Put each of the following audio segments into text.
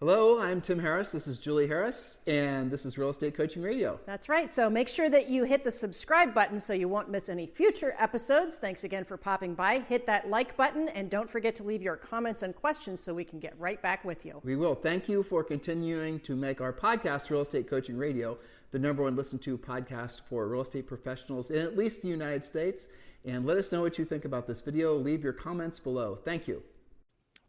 Hello, I'm Tim Harris. This is Julie Harris, and this is Real Estate Coaching Radio. That's right. So make sure that you hit the subscribe button so you won't miss any future episodes. Thanks again for popping by. Hit that like button, and don't forget to leave your comments and questions so we can get right back with you. We will. Thank you for continuing to make our podcast, Real Estate Coaching Radio, the number one listened to podcast for real estate professionals in at least the United States. And let us know what you think about this video. Leave your comments below. Thank you.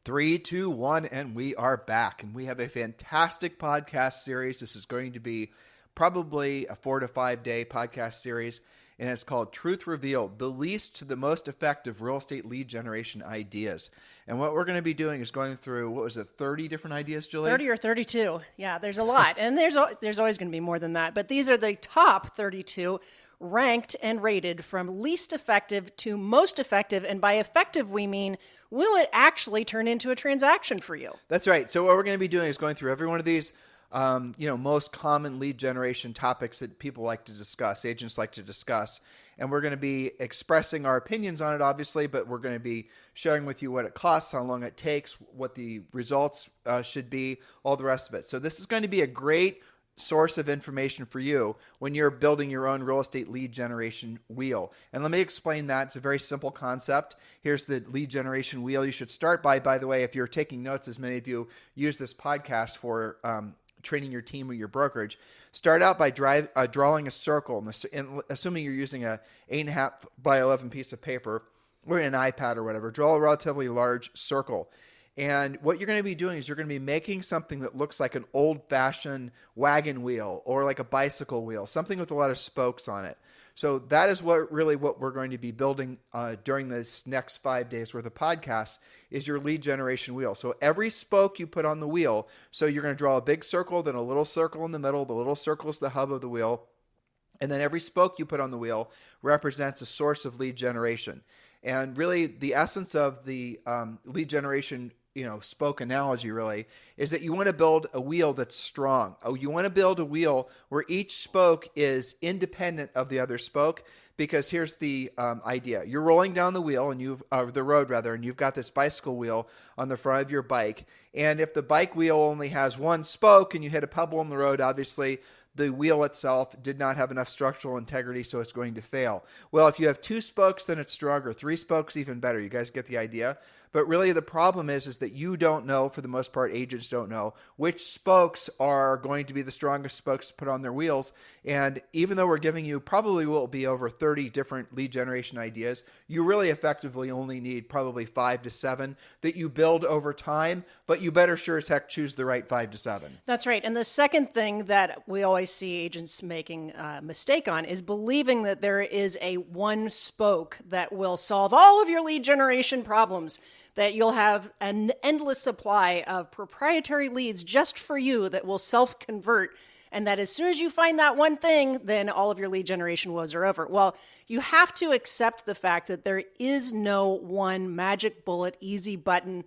3, 2, 1, and we are back. And we have a fantastic podcast series. This is going to be probably a 4 to 5 day podcast series, and it's called Truth Revealed, the least to the most effective real estate lead generation ideas. And what we're going to be doing is going through, 30 different ideas, Julie? 30 or 32. Yeah, there's a lot. And there's always going to be more than that. But these are the top 32 ranked and rated from least effective to most effective. And by effective, we mean, will it actually turn into a transaction for you? That's right. So what we're going to be doing is going through every one of these most common lead generation topics that people like to discuss, agents like to discuss. And we're going to be expressing our opinions on it, obviously, but we're going to be sharing with you what it costs, how long it takes, what the results should be, all the rest of it. So this is going to be a great source of information for you when you're building your own real estate lead generation wheel. And let me explain that. It's a very simple concept. Here's the lead generation wheel you should start by the way, if you're taking notes, as many of you use this podcast for training your team or your brokerage, start out by drawing a circle, and assuming you're using a 8.5 by 11 piece of paper or an iPad or whatever, draw a relatively large circle. And what you're going to be doing is you're going to be making something that looks like an old-fashioned wagon wheel or like a bicycle wheel, something with a lot of spokes on it. So that is what we're going to be building during this next 5 days worth of podcasts is your lead generation wheel. So every spoke you put on the wheel, so you're going to draw a big circle, then a little circle in the middle. The little circle is the hub of the wheel. And then every spoke you put on the wheel represents a source of lead generation. And really the essence of the lead generation spoke analogy really is that you want to build a wheel that's strong. You want to build a wheel where each spoke is independent of the other spoke, because here's the idea. You're rolling down the wheel the road, and you've got this bicycle wheel on the front of your bike. And if the bike wheel only has one spoke and you hit a pebble in the road, obviously the wheel itself did not have enough structural integrity, so it's going to fail. Well, if you have 2 spokes, then it's stronger. 3 spokes, even better. You guys get the idea? But really the problem is that you don't know, for the most part, agents don't know, which spokes are going to be the strongest spokes to put on their wheels. And even though we're giving you probably will be over 30 different lead generation ideas, you really effectively only need probably 5 to 7 that you build over time, but you better sure as heck choose the right 5 to 7. That's right. And the second thing that we always see agents making a mistake on is believing that there is a one spoke that will solve all of your lead generation problems, that you'll have an endless supply of proprietary leads just for you that will self-convert, and that as soon as you find that one thing, then all of your lead generation woes are over. Well, you have to accept the fact that there is no one magic bullet, easy button,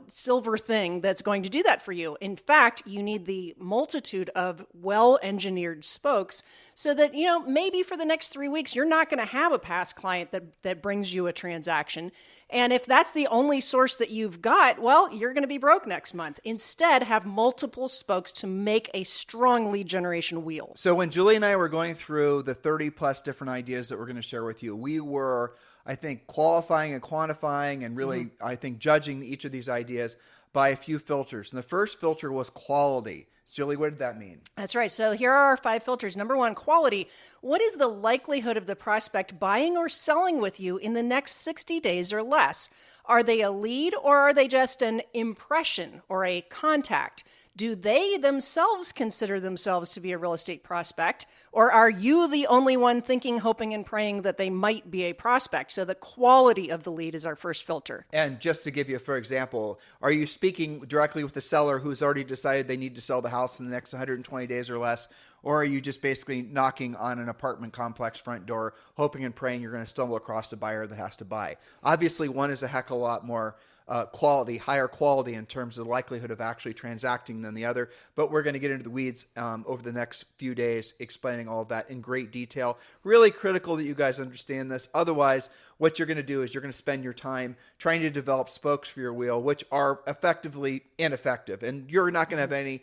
silver thing that's going to do that for you. In fact, you need the multitude of well-engineered spokes so that, maybe for the next 3 weeks, you're not going to have a past client that brings you a transaction. And if that's the only source that you've got, well, you're going to be broke next month. Instead, have multiple spokes to make a strong lead generation wheel. So when Julie and I were going through the 30 plus different ideas that we're going to share with you, we were, I think, qualifying and quantifying and really, I think, judging each of these ideas by a few filters. And the first filter was quality. Julie, what did that mean? That's right. So here are our 5 filters. Number 1, quality. What is the likelihood of the prospect buying or selling with you in the next 60 days or less? Are they a lead, or are they just an impression or a contact? Do they themselves consider themselves to be a real estate prospect, or are you the only one thinking, hoping, and praying that they might be a prospect? So the quality of the lead is our first filter. And just to give you, for example, are you speaking directly with the seller who's already decided they need to sell the house in the next 120 days or less? Or are you just basically knocking on an apartment complex front door, hoping and praying you're going to stumble across a buyer that has to buy? Obviously, one is a heck of a lot more higher quality in terms of the likelihood of actually transacting than the other. But we're going to get into the weeds over the next few days, explaining all of that in great detail. Really critical that you guys understand this. Otherwise, what you're going to do is you're going to spend your time trying to develop spokes for your wheel, which are effectively ineffective. And you're not going to have any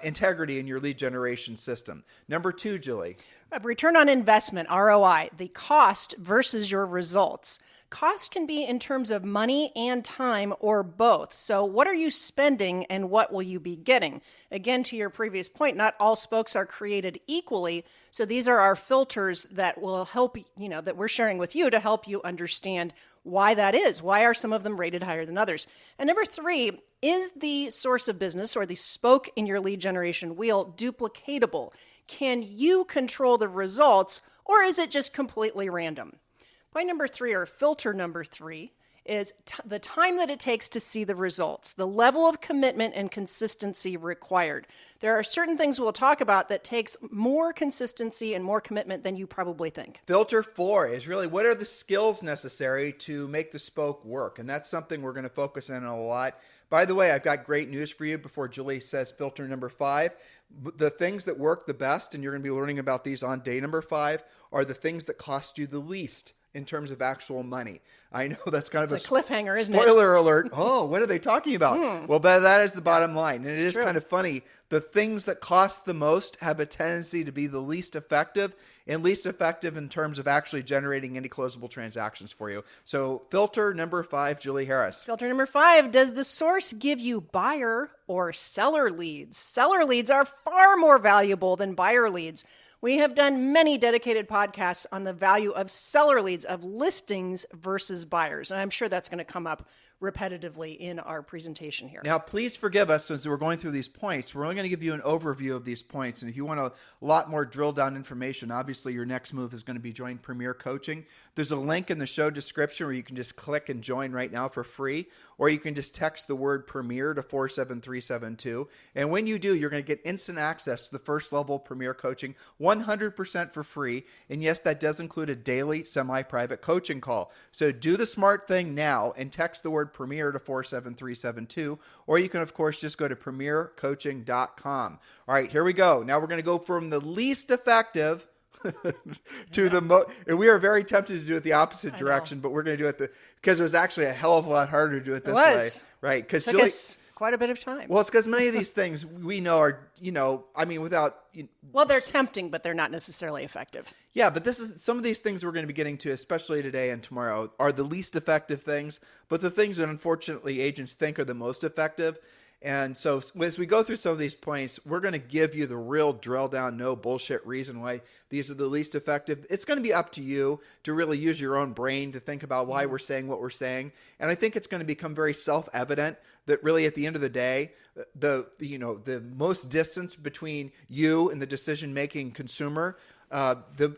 integrity in your lead generation system. Number 2, Julie. Return on investment, ROI, the cost versus your results. Cost can be in terms of money and time or both. So what are you spending and what will you be getting? Again, to your previous point, not all spokes are created equally. So these are our filters that will help, that we're sharing with you to help you understand why that is. Why are some of them rated higher than others? And number 3, is the source of business or the spoke in your lead generation wheel duplicatable? Can you control the results, or is it just completely random? Point number 3, or filter number 3, is the time that it takes to see the results, the level of commitment and consistency required. There are certain things we'll talk about that takes more consistency and more commitment than you probably think. Filter 4 is really what are the skills necessary to make the spoke work? And that's something we're going to focus in on a lot. By the way, I've got great news for you before Julie says filter number 5. The things that work the best, and you're going to be learning about these on day number 5, are the things that cost you the least in terms of actual money. I know that's kind of a cliffhanger, isn't it? Spoiler alert. Oh, what are they talking about? Well, but that is the bottom line. And it is true. kind of funny. The things that cost the most have a tendency to be the least effective, and least effective in terms of actually generating any closable transactions for you. So filter number 5, Julie Harris. Filter number 5, does the source give you buyer or seller leads? Seller leads are far more valuable than buyer leads. We have done many dedicated podcasts on the value of seller leads, of listings versus buyers. And I'm sure that's going to come up repetitively in our presentation here. Now, please forgive us as we're going through these points. We're only going to give you an overview of these points. And if you want a lot more drill down information, obviously your next move is going to be join Premier Coaching. There's a link in the show description where you can just click and join right now for free, or you can just text the word Premier to 47372. And when you do, you're going to get instant access to the first level Premier Coaching 100% for free. And yes, that does include a daily semi-private coaching call. So do the smart thing now and text the word Premier to 47372, or you can, of course, just go to premiercoaching.com. All right, here we go. Now we're going to go from the least effective to the most, and we are very tempted to do it the opposite direction, but we're going to do it because it was actually a hell of a lot harder to do it this way. Right? Because Julie, us quite a bit of time. Well, it's because many of these things we know are, without. Well, they're tempting, but they're not necessarily effective. Yeah, but some of these things we're going to be getting to, especially today and tomorrow, are the least effective things, but the things that unfortunately agents think are the most effective. And so as we go through some of these points, we're going to give you the real drill down, no bullshit reason why these are the least effective. It's going to be up to you to really use your own brain to think about why we're saying what we're saying. And I think it's going to become very self-evident that really at the end of the day, the most distance between you and the decision-making consumer,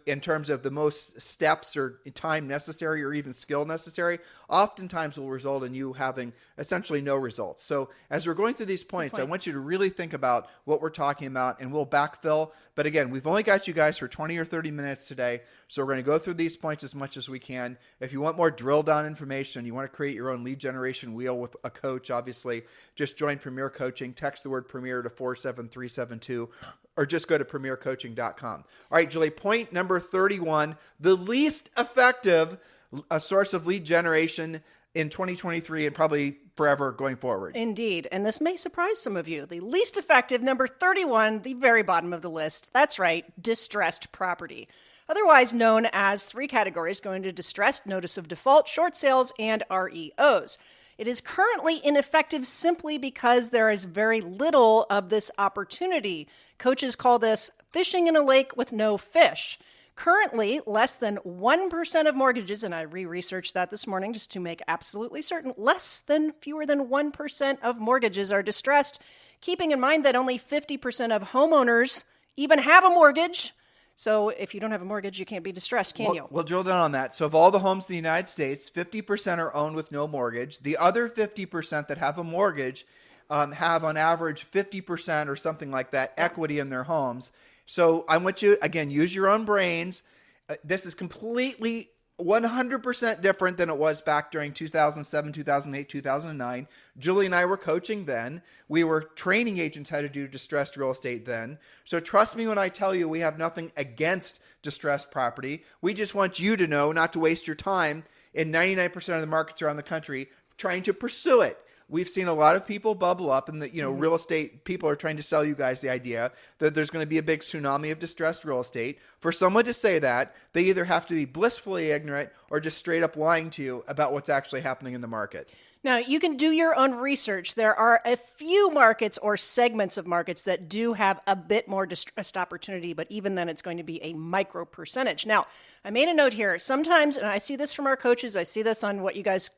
in terms of the most steps or time necessary or even skill necessary, oftentimes will result in you having essentially no results. So as we're going through these points, I want you to really think about what we're talking about, and we'll backfill. But again, we've only got you guys for 20 or 30 minutes today, so we're going to go through these points as much as we can. If you want more drill down information, you want to create your own lead generation wheel with a coach, obviously, just join Premier Coaching. Text the word Premier to 47372, or just go to premiercoaching.com. All right, Julie, point number 31, the least effective source of lead generation in 2023 and probably forever going forward. Indeed. And this may surprise some of you. The least effective, number 31, the very bottom of the list. That's right, distressed property. Otherwise known as 3 categories, going to distressed, notice of default, short sales, and REOs. It is currently ineffective simply because there is very little of this opportunity. Coaches call this fishing in a lake with no fish. Currently, less than 1% of mortgages, and I re-researched that this morning just to make absolutely certain, fewer than 1% of mortgages are distressed, keeping in mind that only 50% of homeowners even have a mortgage. So if you don't have a mortgage, you can't be distressed, can you? We'll drill down on that. So of all the homes in the United States, 50% are owned with no mortgage. The other 50% that have a mortgage have on average 50% or something like that equity in their homes. So I want you, again, use your own brains. This is completely 100% different than it was back during 2007, 2008, 2009. Julie and I were coaching then. We were training agents how to do distressed real estate then. So trust me when I tell you we have nothing against distressed property. We just want you to know not to waste your time in 99% of the markets around the country trying to pursue it. We've seen a lot of people bubble up, and real estate people are trying to sell you guys the idea that there's going to be a big tsunami of distressed real estate. For someone to say that, they either have to be blissfully ignorant or just straight up lying to you about what's actually happening in the market. Now, you can do your own research. There are a few markets or segments of markets that do have a bit more distressed opportunity, but even then it's going to be a micro percentage. Now, I made a note here. Sometimes, and I see this from our coaches, I see this on what you guys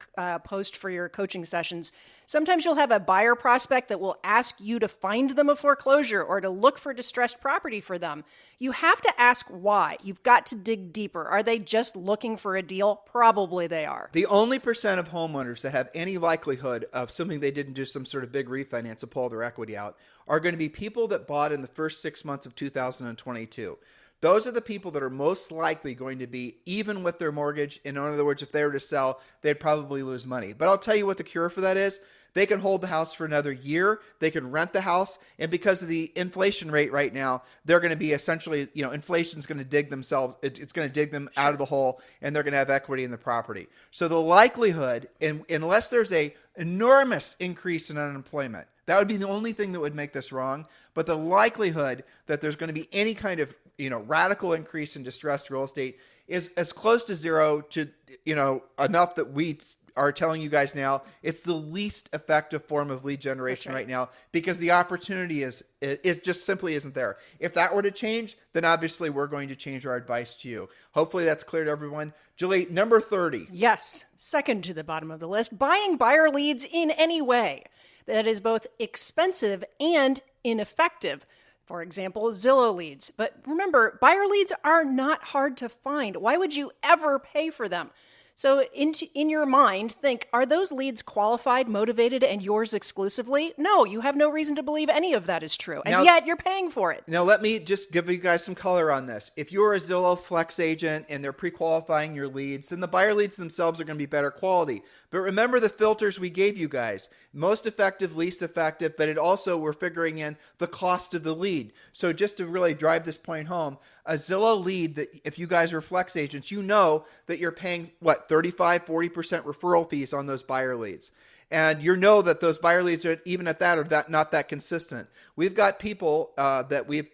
post for your coaching sessions, sometimes you'll have a buyer prospect that will ask you to find them a foreclosure or to look for distressed property for them. You have to ask why. You've got to dig deeper. Are they just looking for a deal? Probably they are. The only percent of homeowners that have any likelihood of, assuming they didn't do some sort of big refinance to pull their equity out, are going to be people that bought in the first 6 months of 2022. Those are the people that are most likely going to be even with their mortgage. In other words, if they were to sell, they'd probably lose money. But I'll tell you what the cure for that is. They can hold the house for another year. They can rent the house. And because of the inflation rate right now, they're going to be essentially, inflation's going to dig themselves. It's going to dig them out of the hole, and they're going to have equity in the property. So the likelihood, unless there's a enormous increase in unemployment, that would be the only thing that would make this wrong. But the likelihood that there's going to be any kind of, radical increase in distressed real estate is as close to zero to, enough that we are telling you guys now it's the least effective form of lead generation right now, because the opportunity is just simply isn't there. If that were to change, then obviously we're going to change our advice to you. Hopefully that's clear to everyone. Julie, number 30. Yes, second to the bottom of the list, buying buyer leads in any way that is both expensive and ineffective. For example, Zillow leads. But remember, buyer leads are not hard to find. Why would you ever pay for them? So in your mind, think, are those leads qualified, motivated, and yours exclusively? No, you have no reason to believe any of that is true. And yet you're paying for it. Now, let me just give you guys some color on this. If you're a Zillow Flex agent and they're pre-qualifying your leads, then the buyer leads themselves are going to be better quality. But remember the filters we gave you guys. Most effective, least effective, but it also, we're figuring in the cost of the lead. So just to really drive this point home, a Zillow lead, that if you guys are Flex agents, you know that you're paying, 35, 40% referral fees on those buyer leads. And you know that those buyer leads are even at that are not that consistent. We've got people that we've,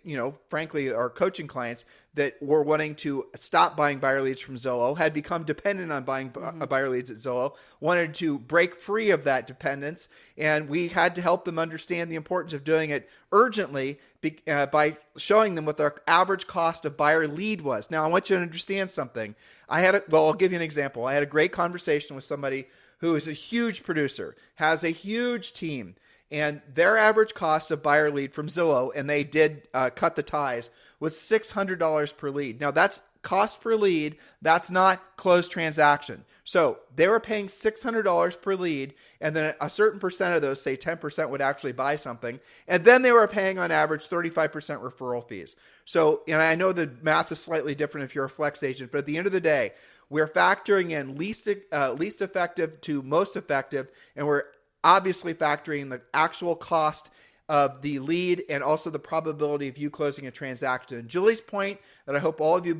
frankly, our coaching clients that were wanting to stop buying buyer leads from Zillow, had become dependent on buying buyer leads at Zillow, wanted to break free of that dependence. And we had to help them understand the importance of doing it urgently by showing them what their average cost of buyer lead was. Now, I want you to understand something. I'll give you an example. I had a great conversation with somebody who is a huge producer, has a huge team, and their average cost of buyer lead from Zillow, and they did cut the ties, was $600 per lead. Now, that's cost per lead. That's not closed transaction. So they were paying $600 per lead, and then a certain percent of those, say 10%, would actually buy something. And then they were paying on average 35% referral fees. So, and I know the math is slightly different if you're a Flex agent, but at the end of the day, we're factoring in least effective to most effective, and we're obviously factoring the actual cost of the lead and also the probability of you closing a transaction. And Julie's point that I hope all of you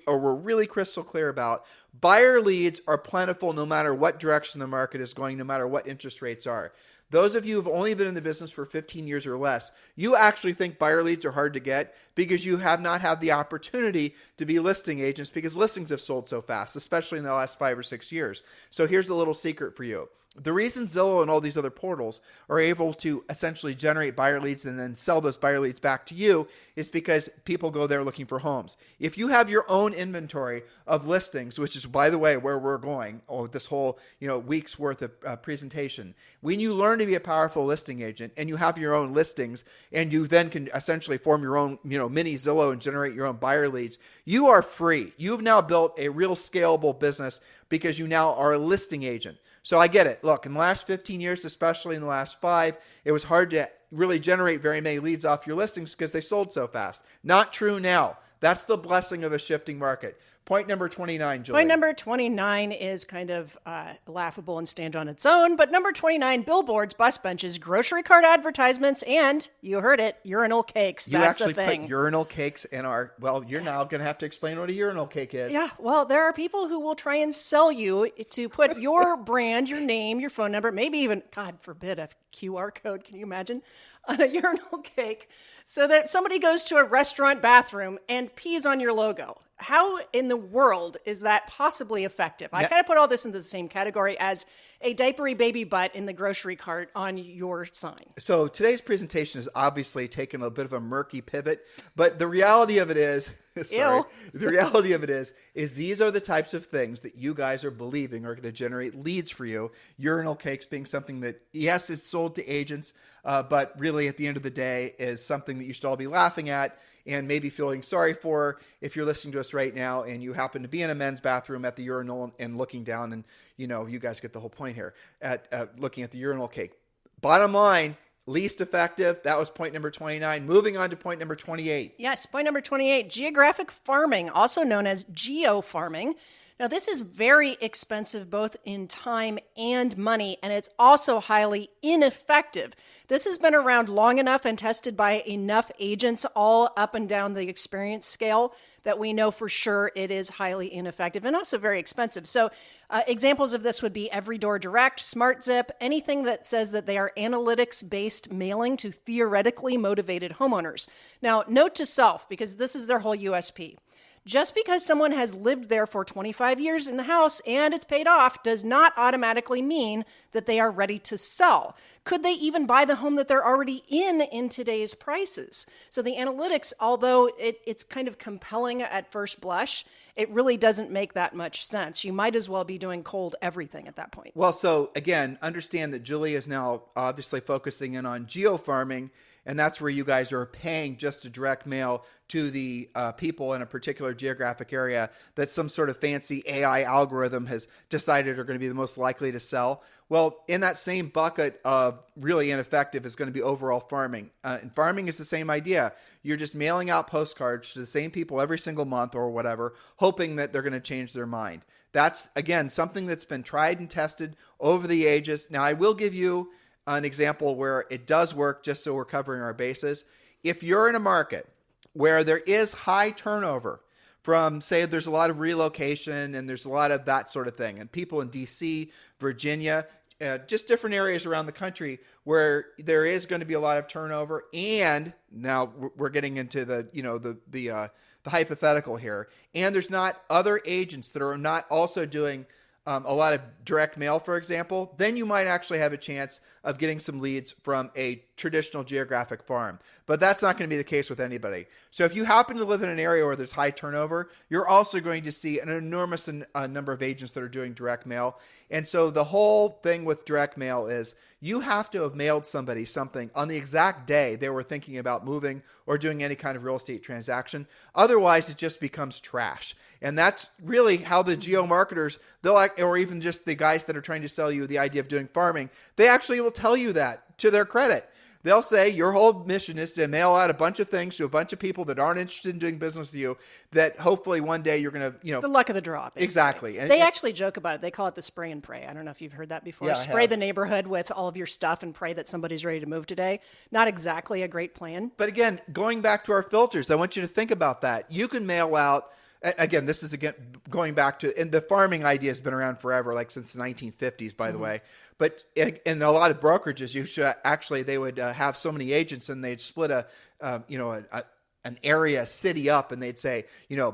were really crystal clear about, buyer leads are plentiful no matter what direction the market is going, no matter what interest rates are. Those of you who have only been in the business for 15 years or less, you actually think buyer leads are hard to get because you have not had the opportunity to be listing agents because listings have sold so fast, especially in the last 5 or 6 years. So here's a little secret for you. The reason Zillow and all these other portals are able to essentially generate buyer leads and then sell those buyer leads back to you is because people go there looking for homes. If you have your own inventory of listings, which is, by the way, where we're going, this whole week's worth of presentation, when you learn to be a powerful listing agent and you have your own listings and you then can essentially form your own mini Zillow and generate your own buyer leads, you are free. You've now built a real scalable business because you now are a listing agent. So I get it. Look, in the last 15 years, especially in the last 5, it was hard to really generate very many leads off your listings because they sold so fast. Not true now. That's the blessing of a shifting market. Point number 29, Julie. Point number 29 is kind of laughable and stand on its own. But number 29, billboards, bus benches, grocery cart advertisements, and you heard it, urinal cakes. You That's actually a thing. put urinal cakes in our, well, you're now going to have to explain what a urinal cake is. Yeah, well, there are people who will try and sell you to put your brand, your name, your phone number, maybe even, God forbid, a QR code, can you imagine, on a urinal cake, so that somebody goes to a restaurant bathroom and pees on your logo. How in the world is that possibly effective? I kind of put all this into the same category as a diapery baby butt in the grocery cart on your sign. So today's presentation is obviously taking a bit of a murky pivot, but the reality of it is, the reality of it is these are the types of things that you guys are believing are going to generate leads for you. Urinal cakes being something that, yes, is sold to agents, but really at the end of the day is something that you should all be laughing at and maybe feeling sorry for if you're listening to us right now and you happen to be in a men's bathroom at the urinal and looking down, and you guys get the whole point here at looking at the urinal cake. Bottom line, least effective. That was point number 29. Moving on to point number 28. Yes, point number 28, geographic farming, also known as geo-farming. Now, this is very expensive both in time and money, and it's also highly ineffective. This has been around long enough and tested by enough agents all up and down the experience scale that we know for sure it is highly ineffective and also very expensive. So examples of this would be Every Door Direct, SmartZip, anything that says that they are analytics-based mailing to theoretically motivated homeowners. Now, note to self, because this is their whole USP. Just because someone has lived there for 25 years in the house and it's paid off does not automatically mean that they are ready to sell. Could they even buy the home that they're already in today's prices? So the analytics, although it's kind of compelling at first blush, it really doesn't make that much sense. You might as well be doing cold everything at that point. Well, so again, understand that Julie is now obviously focusing in on geo-farming, and that's where you guys are paying just to direct mail to the people in a particular geographic area that some sort of fancy AI algorithm has decided are going to be the most likely to sell. Well, in that same bucket of really ineffective is going to be overall farming. And farming is the same idea. You're just mailing out postcards to the same people every single month or whatever, hoping that they're going to change their mind. That's, again, something that's been tried and tested over the ages. Now, I will give you an example where it does work, just so we're covering our bases. If you're in a market where there is high turnover from, say, there's a lot of relocation and there's a lot of that sort of thing, and people in DC, Virginia, just different areas around the country where there is going to be a lot of turnover, and now we're getting into the hypothetical here, and there's not other agents that are not also doing a lot of direct mail, for example, then you might actually have a chance of getting some leads from a traditional geographic farm. But that's not going to be the case with anybody. So if you happen to live in an area where there's high turnover, you're also going to see an enormous number of agents that are doing direct mail. And so the whole thing with direct mail is you have to have mailed somebody something on the exact day they were thinking about moving or doing any kind of real estate transaction. Otherwise, it just becomes trash. And that's really how the geo-marketers, or even just the guys that are trying to sell you the idea of doing farming, they actually will tell you that to their credit. They'll say your whole mission is to mail out a bunch of things to a bunch of people that aren't interested in doing business with you, that hopefully one day you're going to, the luck of the draw. Basically. Exactly. They actually joke about it. They call it the spray and pray. I don't know if you've heard that before. Yeah, spray the neighborhood with all of your stuff and pray that somebody's ready to move today. Not exactly a great plan. But again, going back to our filters, I want you to think about that. You can mail out, again, this is going back to, and the farming idea has been around forever, like since the 1950s, by the way. But in a lot of brokerages, they would have so many agents, and they'd split an area, city up, and they'd say,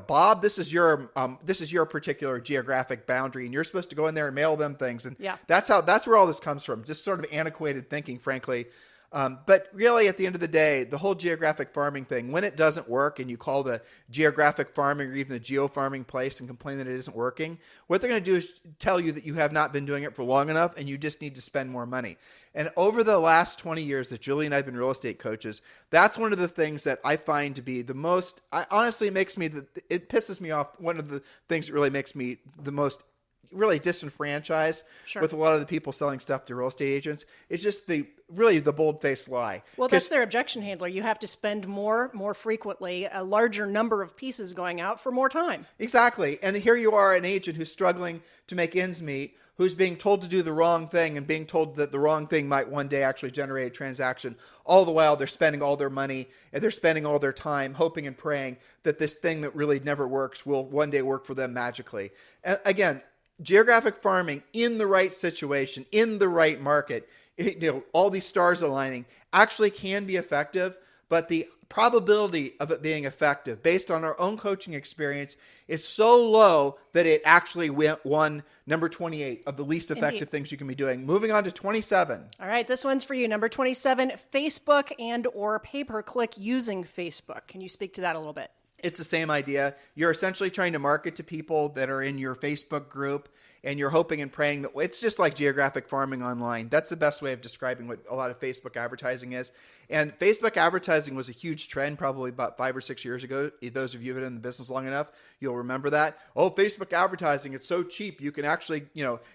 Bob, this is your particular geographic boundary, and you're supposed to go in there and mail them things. And that's where all this comes from. Just sort of antiquated thinking, frankly. But really, at the end of the day, the whole geographic farming thing, when it doesn't work and you call the geographic farming or even the geo-farming place and complain that it isn't working, what they're going to do is tell you that you have not been doing it for long enough and you just need to spend more money. And over the last 20 years that Julie and I have been real estate coaches, that's one of the things that I find to be the most, honestly, it pisses me off. One of the things that really makes me the most really disenfranchised Sure. with a lot of the people selling stuff to real estate agents. It's just the bold-faced lie. Well, that's their objection handler. You have to spend more frequently, a larger number of pieces going out for more time. Exactly. And here you are, an agent who's struggling to make ends meet, who's being told to do the wrong thing and being told that the wrong thing might one day actually generate a transaction. All the while, they're spending all their money and they're spending all their time hoping and praying that this thing that really never works will one day work for them magically. And again, geographic farming in the right situation, in the right market, all these stars aligning actually can be effective, but the probability of it being effective based on our own coaching experience is so low that it actually won number 28 of the least effective things you can be doing. Moving on to 27. All right, this one's for you. Number 27, Facebook and or pay-per-click using Facebook. Can you speak to that a little bit? It's the same idea. You're essentially trying to market to people that are in your Facebook group, and you're hoping and praying that it's just like geographic farming online. That's the best way of describing what a lot of Facebook advertising is. And Facebook advertising was a huge trend probably about 5 or 6 years ago. Those of you that have been in the business long enough, you'll remember that. Oh, Facebook advertising, it's so cheap. You can actually,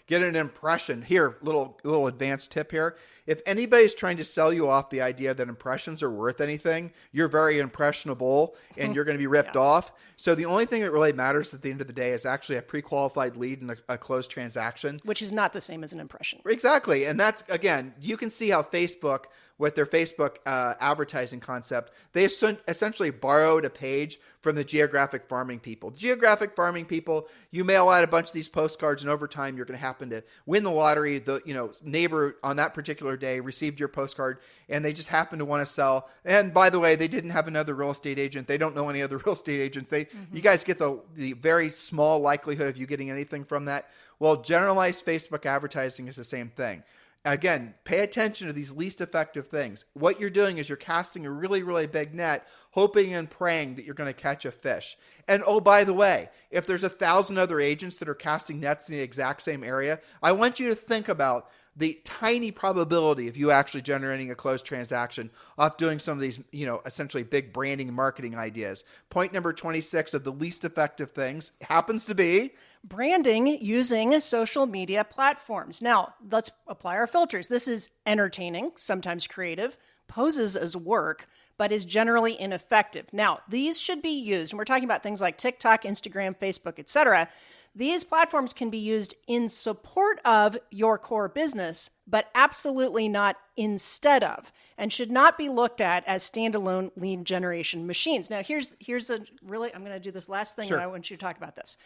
get an impression. Here, little advanced tip here. If anybody's trying to sell you off the idea that impressions are worth anything, you're very impressionable and you're going to be ripped off. So the only thing that really matters at the end of the day is actually a pre-qualified lead and a closed transaction. Which is not the same as an impression. Exactly. And that's, again, you can see how Facebook, with their Facebook advertising concept, they essentially borrowed a page from the geographic farming people. Geographic farming people, you mail out a bunch of these postcards, and over time you're going to happen to win the lottery. The neighbor on that particular day received your postcard, and they just happen to want to sell. And by the way, they didn't have another real estate agent. They don't know any other real estate agents. You guys get the very small likelihood of you getting anything from that. Well, generalized Facebook advertising is the same thing. Again, pay attention to these least effective things. What you're doing is you're casting a really, really big net, hoping and praying that you're going to catch a fish. And oh, by the way, if there's 1,000 other agents that are casting nets in the exact same area, I want you to think about the tiny probability of you actually generating a closed transaction off doing some of these, essentially big branding and marketing ideas. Point number 26 of the least effective things happens to be branding using social media platforms. Now, let's apply our filters. This is entertaining, sometimes creative, poses as work, but is generally ineffective. Now, these should be used, and we're talking about things like TikTok, Instagram, Facebook, etc. These platforms can be used in support of your core business, but absolutely not instead of, and should not be looked at as standalone lead generation machines. Now, here's a really, I'm going to do this last thing, Sure. and I want you to talk about this.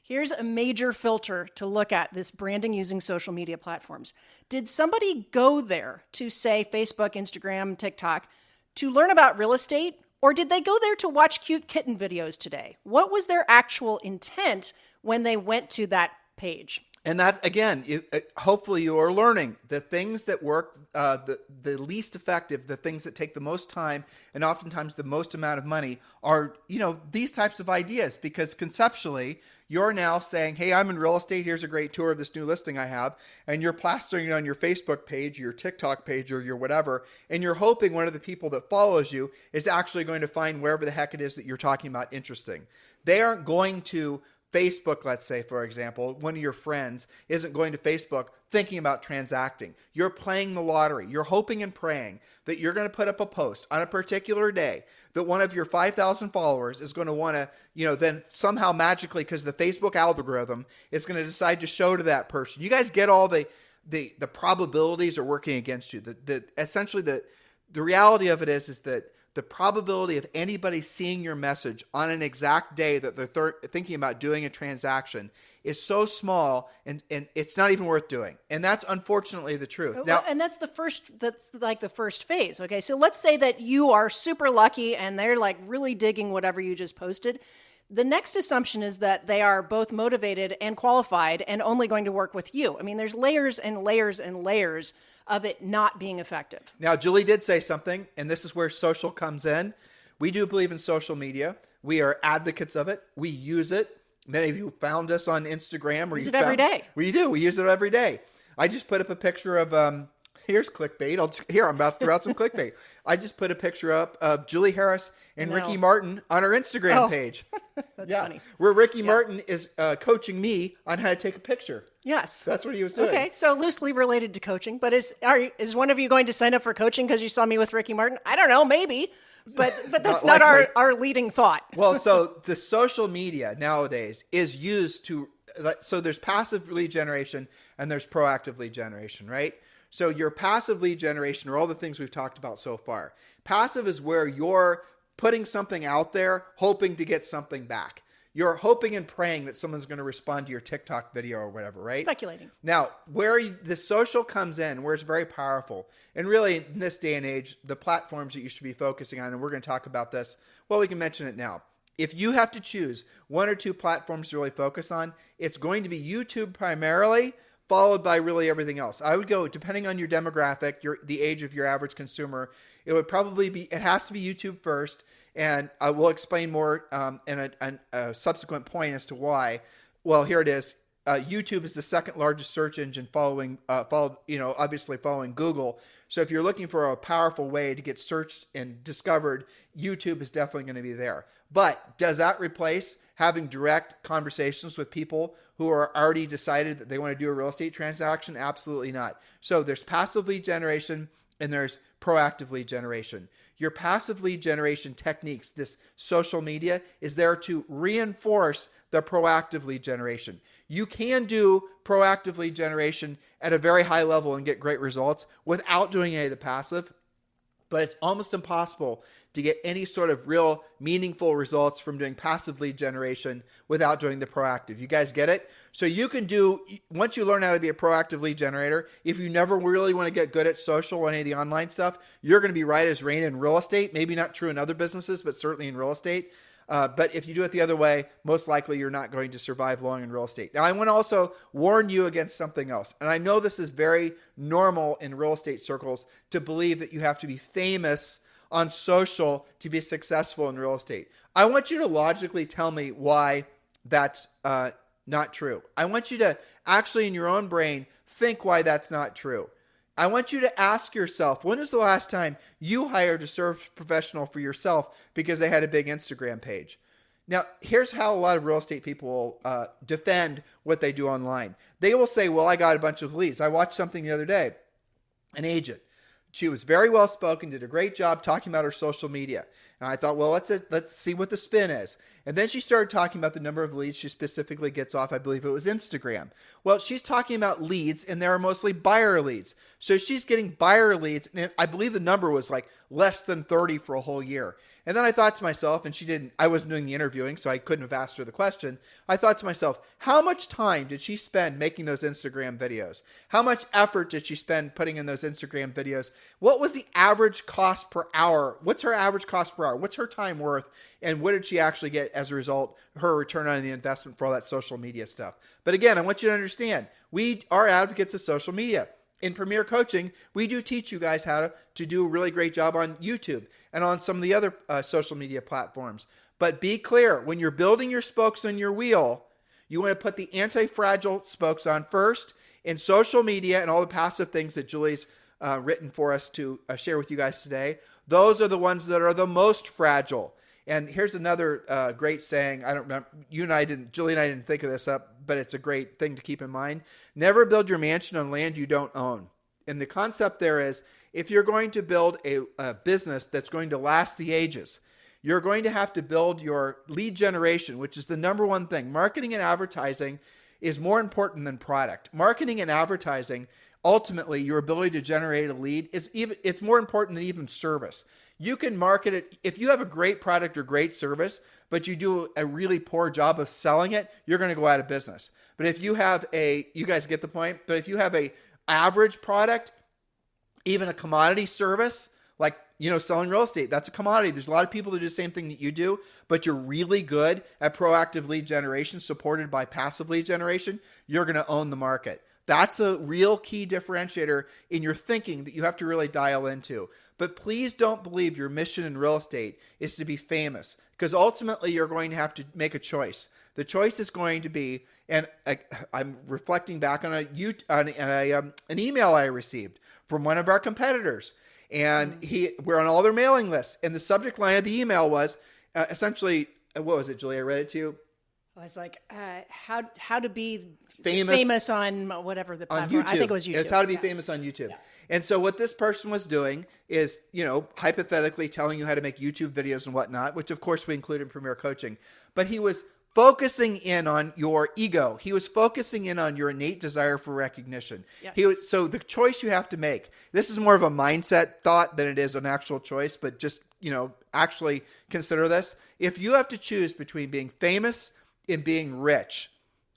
Here's a major filter to look at this branding using social media platforms. Did somebody go there to, say, Facebook, Instagram, TikTok, to learn about real estate, or did they go there to watch cute kitten videos today? What was their actual intent when they went to that page? And that's, again, hopefully you are learning the things that work, the least effective, the things that take the most time and oftentimes the most amount of money are, these types of ideas, because conceptually you're now saying, hey, I'm in real estate. Here's a great tour of this new listing I have. And you're plastering it on your Facebook page, your TikTok page, or your whatever. And you're hoping one of the people that follows you is actually going to find wherever the heck it is that you're talking about interesting. They aren't going to Facebook, let's say, for example, one of your friends isn't going to Facebook thinking about transacting. You're playing the lottery. You're hoping and praying that you're going to put up a post on a particular day that one of your 5,000 followers is going to want to, then somehow magically, because the Facebook algorithm is going to decide to show to that person. You guys get all the probabilities are working against you. Essentially the reality of it is that the probability of anybody seeing your message on an exact day that they're thinking about doing a transaction is so small, and it's not even worth doing. And that's unfortunately the truth. Now, and that's like the first phase. Okay, so let's say that you are super lucky and they're like really digging whatever you just posted. The next assumption is that they are both motivated and qualified and only going to work with you. I mean, there's layers and layers and layers of it not being effective. Now, Julie did say something, and this is where social comes in. We do believe in social media. We are advocates of it. We use it. Many of you found us on Instagram. Use it every day. We do. We use it every day. I just put up a picture of, here's clickbait. I'm about to throw out some clickbait. I just put a picture up of Julie Harris and Ricky Martin on our Instagram page. That's funny. Where Ricky Martin is coaching me on how to take a picture. Yes. That's what he was doing. Okay, so loosely related to coaching, but is one of you going to sign up for coaching because you saw me with Ricky Martin? I don't know, maybe, but that's not our leading thought. Well, so the social media nowadays is used to, so there's passive lead generation and there's proactive lead generation, right? So your passive lead generation are all the things we've talked about so far. Passive is where you're putting something out there, hoping to get something back. You're hoping and praying that someone's going to respond to your TikTok video or whatever, right? Speculating. Now, where the social comes in, where it's very powerful, and really in this day and age, the platforms that you should be focusing on, and we're going to talk about this, well, we can mention it now. If you have to choose one or two platforms to really focus on, it's going to be YouTube primarily, followed by really everything else. I would go, depending on your demographic, the age of your average consumer, it has to be YouTube first. And I will explain more in a subsequent point as to why. Well, here it is. YouTube is the second largest search engine obviously following Google. So if you're looking for a powerful way to get searched and discovered, YouTube is definitely going to be there. But does that replace having direct conversations with people who are already decided that they want to do a real estate transaction? Absolutely not. So there's passive lead generation and there's proactive lead generation. Your passive lead generation techniques, this social media, is there to reinforce the proactive lead generation. You can do proactive lead generation at a very high level and get great results without doing any of the passive, but it's almost impossible to get any sort of real meaningful results from doing passive lead generation without doing the proactive. You guys get it? So you can do, once you learn how to be a proactive lead generator, if you never really want to get good at social or any of the online stuff, you're going to be right as rain in real estate. Maybe not true in other businesses, but certainly in real estate. But if you do it the other way, most likely you're not going to survive long in real estate. Now, I want to also warn you against something else. And I know this is very normal in real estate circles to believe that you have to be famous on social to be successful in real estate. I want you to logically tell me why that's not true. I want you to actually in your own brain think why that's not true. I want you to ask yourself, when was the last time you hired a service professional for yourself because they had a big Instagram page? Now, here's how a lot of real estate people defend what they do online. They will say, well, I got a bunch of leads. I watched something the other day, an agent. She was very well spoken, did a great job talking about her social media. And I thought, well, let's see what the spin is. And then she started talking about the number of leads she specifically gets off, I believe it was Instagram. Well, she's talking about leads, and there are mostly buyer leads. So she's getting buyer leads, and I believe the number was like less than 30 for a whole year. And then I thought to myself, and I wasn't doing the interviewing, so I couldn't have asked her the question. I thought to myself, how much time did she spend making those Instagram videos? How much effort did she spend putting in those Instagram videos? What was the average cost per hour? What's her average cost per hour? What's her time worth? And what did she actually get as a result, her return on the investment for all that social media stuff? But again, I want you to understand, we are advocates of social media. In Premier Coaching, we do teach you guys how to do a really great job on YouTube and on some of the other social media platforms. But be clear, when you're building your spokes on your wheel, you want to put the anti-fragile spokes on first in social media and all the passive things that Julie's written for us to share with you guys today. Those are the ones that are the most fragile. And here's another great saying. I don't remember, Julie and I didn't think of this up, but it's a great thing to keep in mind. Never build your mansion on land you don't own. And the concept there is, if you're going to build a business that's going to last the ages, you're going to have to build your lead generation, which is the number one thing. Marketing and advertising is more important than product. Marketing and advertising, ultimately, your ability to generate a lead, it's more important than even service. You can market it. If you have a great product or great service, but you do a really poor job of selling it, you're going to go out of business. But if you have you guys get the point, but if you have a average product, even a commodity service, like, selling real estate, that's a commodity. There's a lot of people that do the same thing that you do, but you're really good at proactive lead generation supported by passive lead generation, you're going to own the market. That's a real key differentiator in your thinking that you have to really dial into. But please don't believe your mission in real estate is to be famous, because ultimately you're going to have to make a choice. The choice is going to be, and I'm reflecting back on an email I received from one of our competitors, and we're on all their mailing lists, and the subject line of the email was essentially what was it, Julie? I read it to you. I was like, how to be famous on whatever the on platform. YouTube. I think it was YouTube. It's how to be famous on YouTube. Yeah. And so what this person was doing is, hypothetically telling you how to make YouTube videos and whatnot, which of course we include in Premier Coaching. But he was focusing in on your ego. He was focusing in on your innate desire for recognition. Yes. So the choice you have to make, this is more of a mindset thought than it is an actual choice, but just, actually consider this. If you have to choose between being famous and being rich,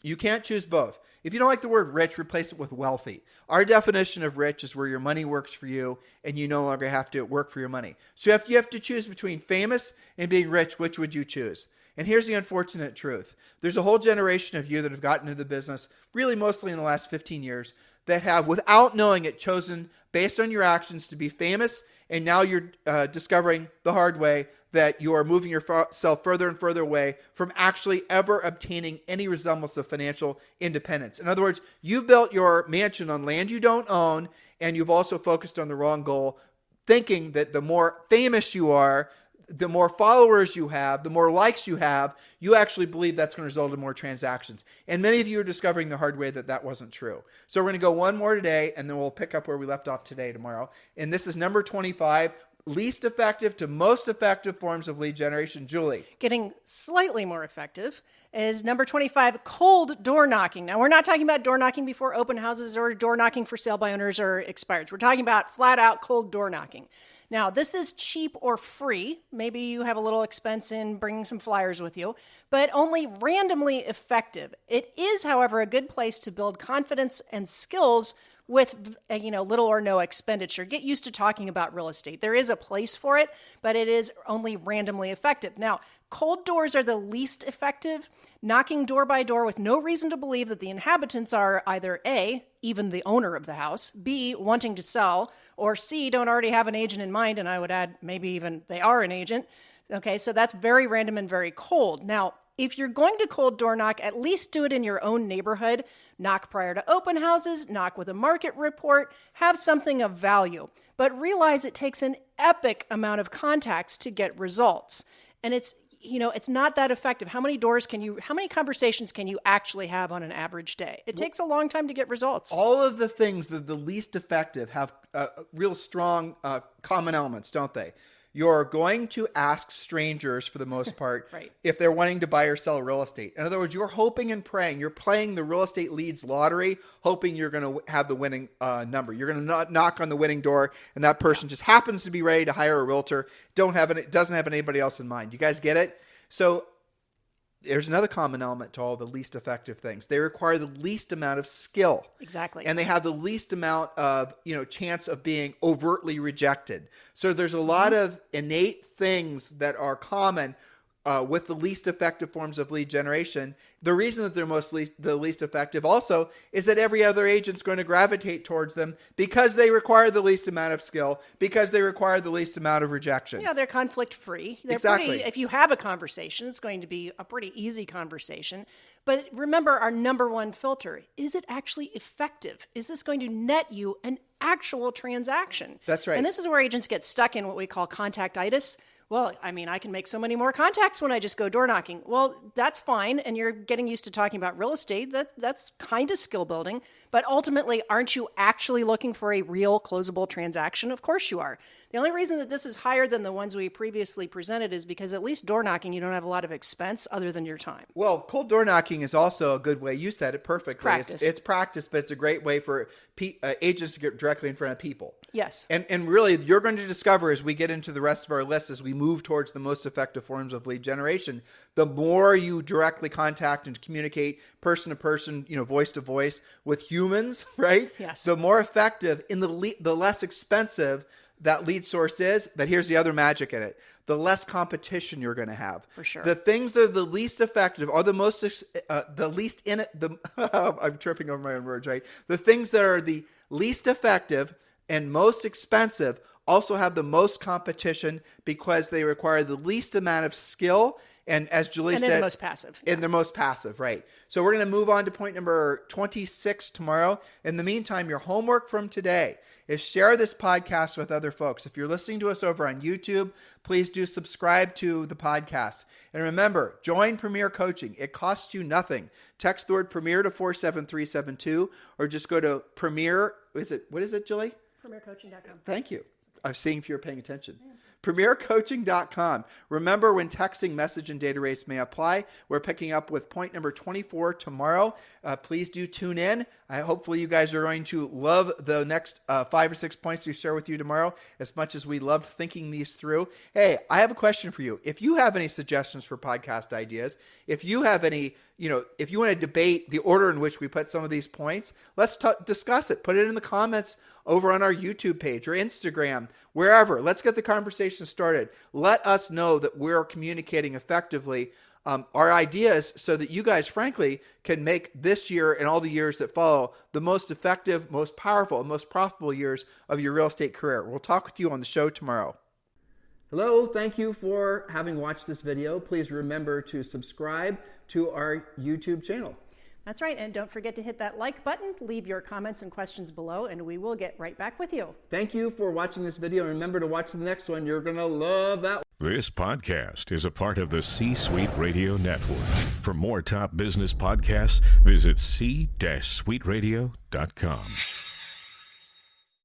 you can't choose both. If you don't like the word rich, replace it with wealthy. Our definition of rich is where your money works for you and you no longer have to work for your money. So if you have to choose between famous and being rich, which would you choose? And here's the unfortunate truth. There's a whole generation of you that have gotten into the business, really mostly in the last 15 years, that have, without knowing it, chosen based on your actions to be famous. And now you're discovering the hard way that you are moving yourself further and further away from actually ever obtaining any resemblance of financial independence. In other words, you built your mansion on land you don't own, and you've also focused on the wrong goal, thinking that the more famous you are, the more followers you have, the more likes you have, you actually believe that's going to result in more transactions. And many of you are discovering the hard way that that wasn't true. So we're going to go one more today, and then we'll pick up where we left off tomorrow. And this is number 25, least effective to most effective forms of lead generation. Julie. Getting slightly more effective is number 25, cold door knocking. Now, we're not talking about door knocking before open houses or door knocking for sale by owners or expireds. We're talking about flat out cold door knocking. Now, this is cheap or free. Maybe you have a little expense in bringing some flyers with you, but only randomly effective. It is, however, a good place to build confidence and skills with little or no expenditure. Get used to talking about real estate. There is a place for it, but it is only randomly effective. Now, cold doors are the least effective, knocking door by door with no reason to believe that the inhabitants are either A, even the owner of the house, B, wanting to sell, or C, don't already have an agent in mind, and I would add maybe even they are an agent. Okay, so that's very random and very cold. Now, if you're going to cold door knock, at least do it in your own neighborhood. Knock prior to open houses, knock with a market report, have something of value. But realize it takes an epic amount of contacts to get results. And it's not that effective. How many conversations can you actually have on an average day? It takes a long time to get results. All of the things that the least effective have real strong common elements, don't they? You're going to ask strangers for the most part right. if they're wanting to buy or sell real estate. In other words, you're hoping and praying. You're playing the real estate leads lottery, hoping you're going to have the winning number. You're going to knock on the winning door, and that person just happens to be ready to hire a realtor, doesn't have anybody else in mind. You guys get it? So there's another common element to all the least effective things. They require the least amount of skill. Exactly. And they have the least amount of, chance of being overtly rejected. So there's a lot of innate things that are common with the least effective forms of lead generation. The reason that they're the least effective also is that every other agent's going to gravitate towards them because they require the least amount of skill, because they require the least amount of rejection. Yeah, they're conflict free. Exactly. If you have a conversation, it's going to be a pretty easy conversation. But remember our number one filter. Is it actually effective? Is this going to net you an actual transaction? That's right. And this is where agents get stuck in what we call contactitis. Well, I can make so many more contacts when I just go door knocking. Well, that's fine, and you're getting used to talking about real estate. That's kind of skill building. But ultimately, aren't you actually looking for a real closable transaction? Of course you are. The only reason that this is higher than the ones we previously presented is because at least door knocking, you don't have a lot of expense other than your time. Well, cold door knocking is also a good way. You said it perfectly. It's practice, but it's a great way for agents to get directly in front of people. Yes. And really, you're going to discover as we get into the rest of our list, as we move towards the most effective forms of lead generation, the more you directly contact and communicate person to person, voice to voice with humans, right? Yes. The more effective and the less expensive that lead source is. But here's the other magic in it. The less competition you're going to have. For sure. The things that are the least effective are the most, the least in it. I'm tripping over my own words, right? The things that are the least effective and most expensive also have the most competition because they require the least amount of skill. And as Julie said, they're the most passive. And they're most passive, right? So we're going to move on to point number 26 tomorrow. In the meantime, your homework from today is share this podcast with other folks. If you're listening to us over on YouTube, please do subscribe to the podcast. And remember, join Premier Coaching. It costs you nothing. Text the word Premier to 47372 or just go to Premier. What is it, Julie? PremierCoaching.com. Thank you. I was seeing if you were paying attention. Yeah. PremierCoaching.com. Remember, when texting, message, and data rates may apply. We're picking up with point number 24 tomorrow. Please do tune in. Hopefully you guys are going to love the next 5 or 6 points we share with you tomorrow as much as we loved thinking these through. Hey, I have a question for you. If you have any suggestions for podcast ideas, if you have any, if you want to debate the order in which we put some of these points, let's discuss it. Put it in the comments over on our YouTube page or Instagram, wherever. Let's get the conversation started. Let us know that we're communicating effectively our ideas so that you guys, frankly, can make this year and all the years that follow the most effective, most powerful, and most profitable years of your real estate career. We'll talk with you on the show tomorrow. Hello, thank you for having watched this video. Please remember to subscribe to our YouTube channel. That's right, and don't forget to hit that like button, leave your comments and questions below, and we will get right back with you. Thank you for watching this video, and remember to watch the next one. You're going to love that one. This podcast is a part of the C-Suite Radio Network. For more top business podcasts, visit c-suiteradio.com.